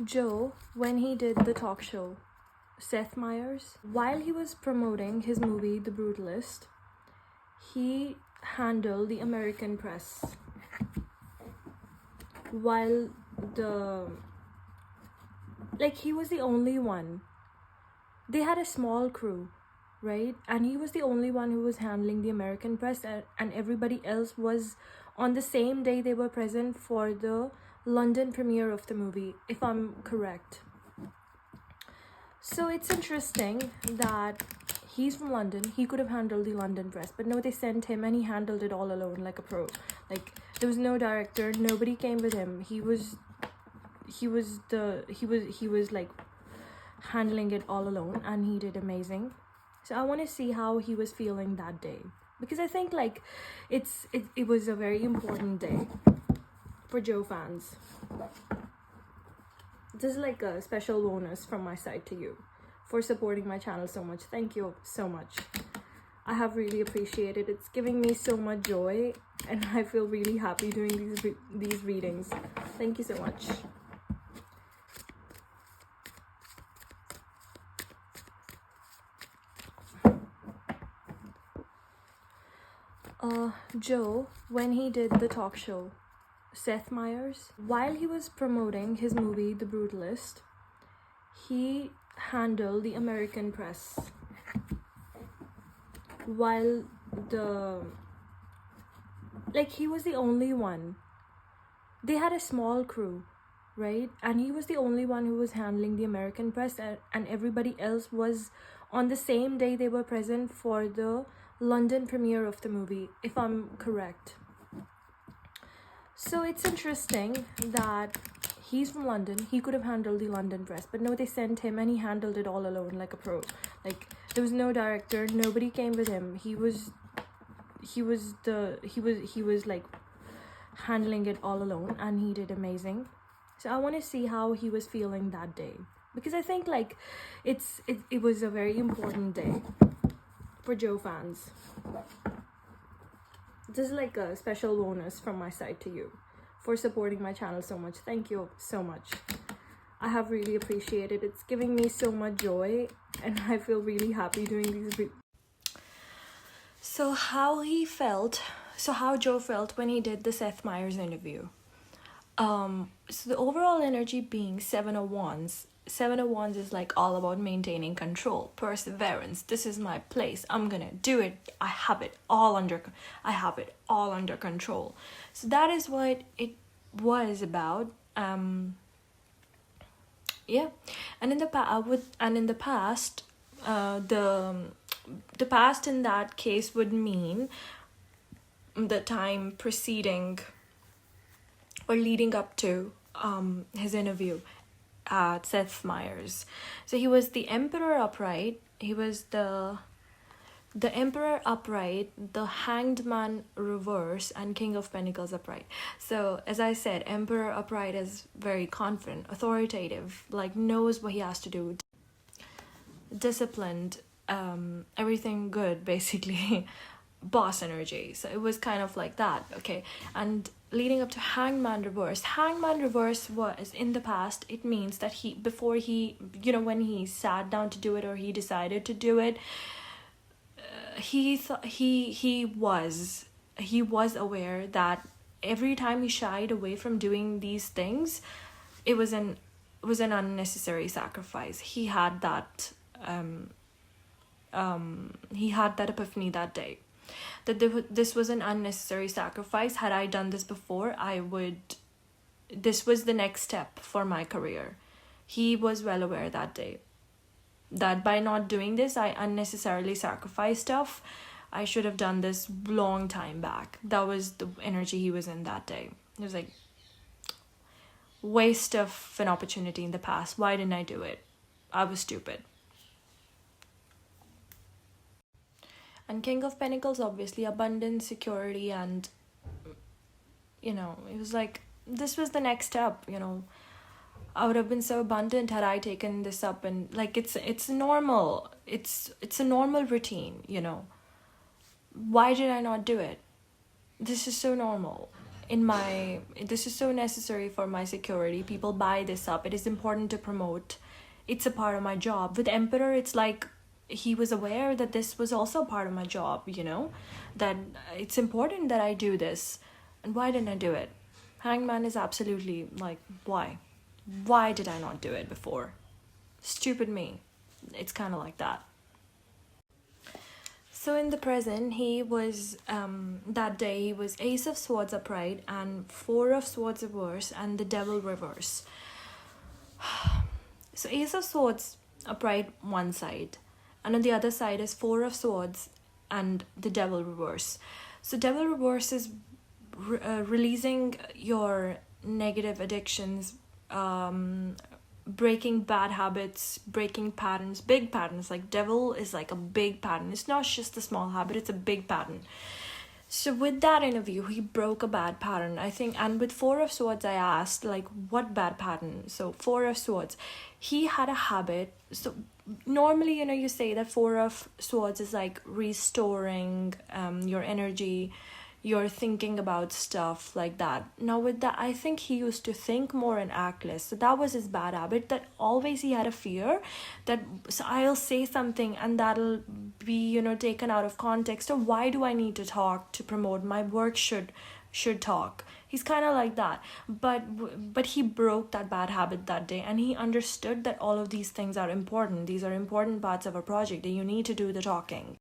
Joe, when he did the talk show, Seth Meyers, while he was promoting his movie The Brutalist, he handled the American press while the he was the only one. They had a small crew, right? And he was the only one who was handling the American press, and everybody else was on the same day they were present for the London premiere of the movie, if I'm correct. So it's interesting that he's from London. He could have handled the London press, but no, they sent him and he handled it all alone like a pro. Like, there was no director, nobody came with him. He was like handling it all alone, and he did amazing. So I want to see how he was feeling that day, because I think like it was a very important day for Joe fans. This is like a special bonus from my side to you for supporting my channel so much. Thank you so much. I have really appreciated it. It's giving me so much joy, and I feel really happy doing these readings. Thank you so much. Joe, when he did the talk show, Seth Meyers, while he was promoting his movie The Brutalist, he handled the American press while he was the only one. They had a small crew, right? And he was the only one who was handling the American press, and everybody else was on the same day they were present for the London premiere of the movie, if I'm correct. So it's interesting that he's from London. He could have handled the London press, but no, they sent him and he handled it all alone like a pro. Like, there was no director, nobody came with him. He was like handling it all alone, and he did amazing. So I want to see how he was feeling that day, because I think like it was a very important day for Joe fans. This is like a special bonus from my side to you for supporting my channel so much. Thank you so much. I have really appreciated it. It's giving me so much joy, and I feel really happy doing these. So how Joe felt when he did the Seth Meyers interview. So the overall energy being Seven of Wands. Seven of Wands is like all about maintaining control, perseverance. This is my place. I'm gonna do it. I have it all under control. So that is what it was about. Yeah, and in the past, the past in that case would mean the time preceding or leading up to his interview at Seth Meyers. So he was the Emperor upright. He was the Emperor upright, the Hanged Man reverse, and King of Pentacles upright. So as I said, Emperor upright is very confident, authoritative, like knows what he has to do, disciplined, everything good basically. Boss energy. So it was kind of like that. Okay, and leading up to Hangman reverse. Hangman reverse was in the past. It means that before he when he sat down to do it, or he decided to do it, he was aware that every time he shied away from doing these things, it was an unnecessary sacrifice. He had that epiphany that day, that this was an unnecessary sacrifice. Had I done this before, this was the next step for my career. He was well aware that day that by not doing this, I unnecessarily sacrificed stuff. I should have done this long time back. That was the energy he was in that day. It was like, waste of an opportunity in the past. Why didn't I do it? I was stupid. And King of Pentacles, obviously, abundance, security, and, it was like, this was the next step, I would have been so abundant had I taken this up, and, like, it's normal. It's a normal routine, Why did I not do it? This is so normal. this is so necessary for my security. People buy this up. It is important to promote. It's a part of my job. With Emperor, it's like he was aware that this was also part of my job, that it's important that I do this. And why didn't I do it? Hangman is absolutely like, why? Why did I not do it before? Stupid me. It's kind of like that. So in the present, he was, that day, he was Ace of Swords upright and Four of Swords reverse and the Devil reverse. So Ace of Swords upright one side, and on the other side is Four of Swords and the Devil reverse. So Devil reverse is releasing your negative addictions, breaking bad habits, breaking patterns, big patterns. Like Devil is like a big pattern. It's not just a small habit, it's a big pattern. So with that interview, he broke a bad pattern, I think. And with Four of Swords, I asked, like, what bad pattern? So Four of Swords, he had a habit. So normally, you say that Four of Swords is like restoring your energy, you're thinking about stuff like that. Now with that, I think he used to think more and act less. So that was his bad habit, that always he had a fear that, so I'll say something and that'll be, taken out of context. So why do I need to talk to promote? My work should talk. He's kind of like that. But he broke that bad habit that day, and he understood that all of these things are important. These are important parts of a project, that you need to do the talking.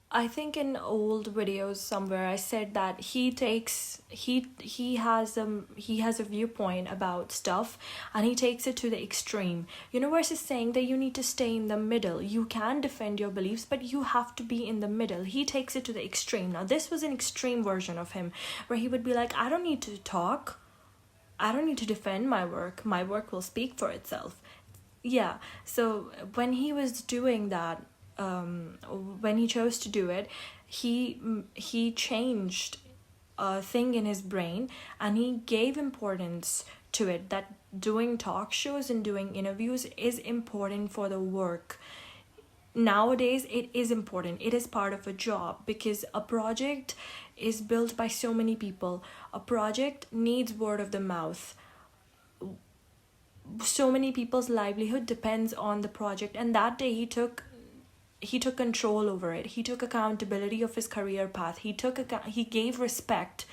I think in old videos somewhere I said that he has a viewpoint about stuff, and he takes it to the extreme. Universe is saying that you need to stay in the middle. You can defend your beliefs, but you have to be in the middle. He takes it to the extreme. Now this was an extreme version of him, where he would be like, I don't need to talk. I don't need to defend my work. My work will speak for itself. Yeah. So when he was doing that, when he chose to do it, he changed a thing in his brain, and he gave importance to it, that doing talk shows and doing interviews is important for the work. Nowadays it is important. It is part of a job, because a project is built by so many people. A project needs word of the mouth. So many people's livelihood depends on the project, and that day he took control over it. He took accountability of his career path. He gave respect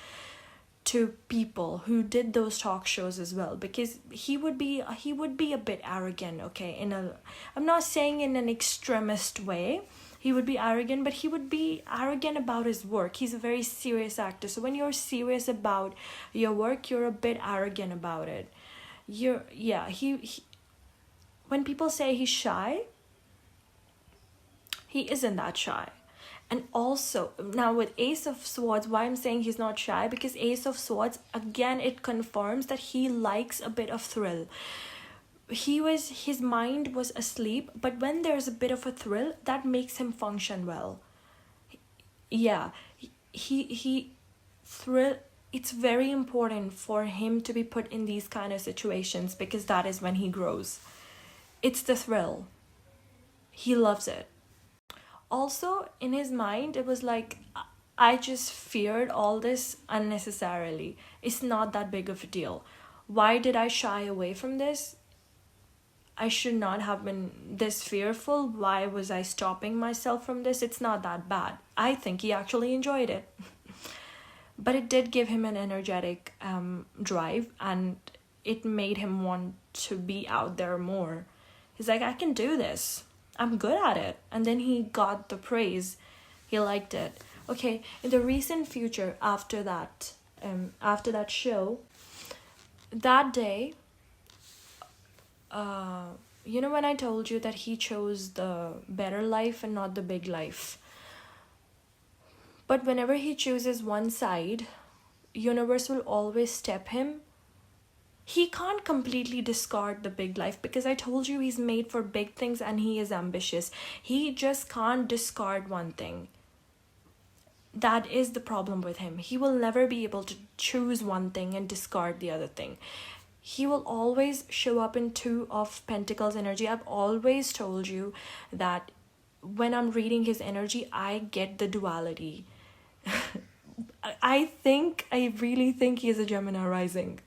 to people who did those talk shows as well, because he would be a bit arrogant, okay? I'm not saying in an extremist way. He would be arrogant, but he would be arrogant about his work. He's a very serious actor. So when you're serious about your work, you're a bit arrogant about it. When people say he's shy, he isn't that shy. And also, now with Ace of Swords, why I'm saying he's not shy, because Ace of Swords, again, it confirms that he likes a bit of thrill. His mind was asleep, but when there's a bit of a thrill, that makes him function well. Yeah, thrill, it's very important for him to be put in these kind of situations, because that is when he grows. It's the thrill. He loves it. Also, in his mind, it was like, I just feared all this unnecessarily. It's not that big of a deal. Why did I shy away from this? I should not have been this fearful. Why was I stopping myself from this? It's not that bad. I think he actually enjoyed it. But it did give him an energetic drive, and it made him want to be out there more. He's like, I can do this. I'm good at it. And then he got the praise. He liked it. Okay, in the recent future, after that show, that day, when I told you that he chose the better life and not the big life. But whenever he chooses one side, universe will always step him. He can't completely discard the big life, because I told you he's made for big things and he is ambitious. He just can't discard one thing. That is the problem with him. He will never be able to choose one thing and discard the other thing. He will always show up in Two of Pentacles energy. I've always told you that when I'm reading his energy, I get the duality. I really think he's a Gemini rising.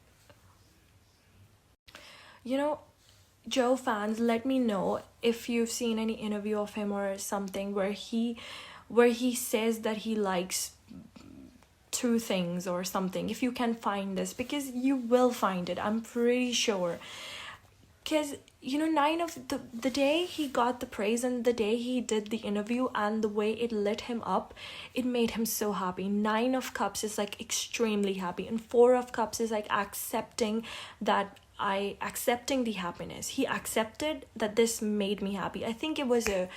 You know, Joe fans, let me know if you've seen any interview of him or something where he says that he likes two things or something. If you can find this, because you will find it, I'm pretty sure. Because you know, nine of the day he got the praise and the day he did the interview and the way it lit him up, it made him so happy. Nine of Cups is like extremely happy, and Four of Cups is like accepting that accepting the happiness. He accepted that this made me happy. I think it was a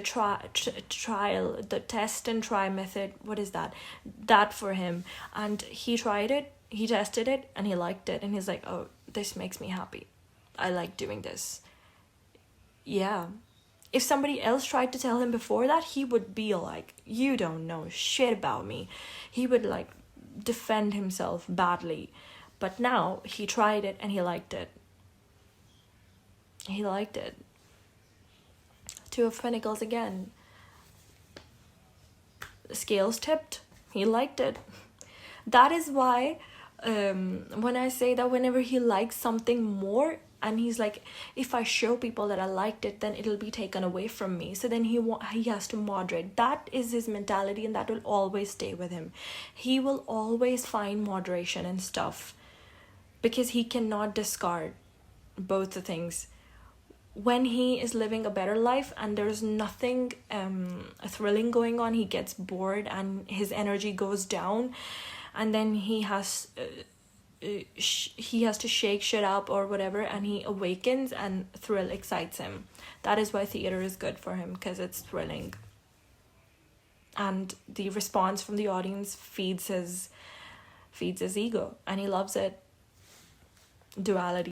trial, the test and try method. What is that? That for him, and he tried it. He tested it and he liked it, and he's like, oh, this makes me happy. I like doing this. Yeah. If somebody else tried to tell him before that, he would be like, you don't know shit about me. He would like defend himself badly. But now he tried it and he liked it. He liked it. Two of Pentacles again. Scales tipped. He liked it. That is why when I say that whenever he likes something more, and he's like, if I show people that I liked it, then it'll be taken away from me. So then he has to moderate. That is his mentality, and that will always stay with him. He will always find moderation and stuff, because he cannot discard both the things. When he is living a better life and there's nothing thrilling going on, he gets bored and his energy goes down, and then he has to shake shit up or whatever, and he awakens and thrill excites him. That is why theater is good for him, because it's thrilling, and the response from the audience feeds his ego, and he loves it. Duality.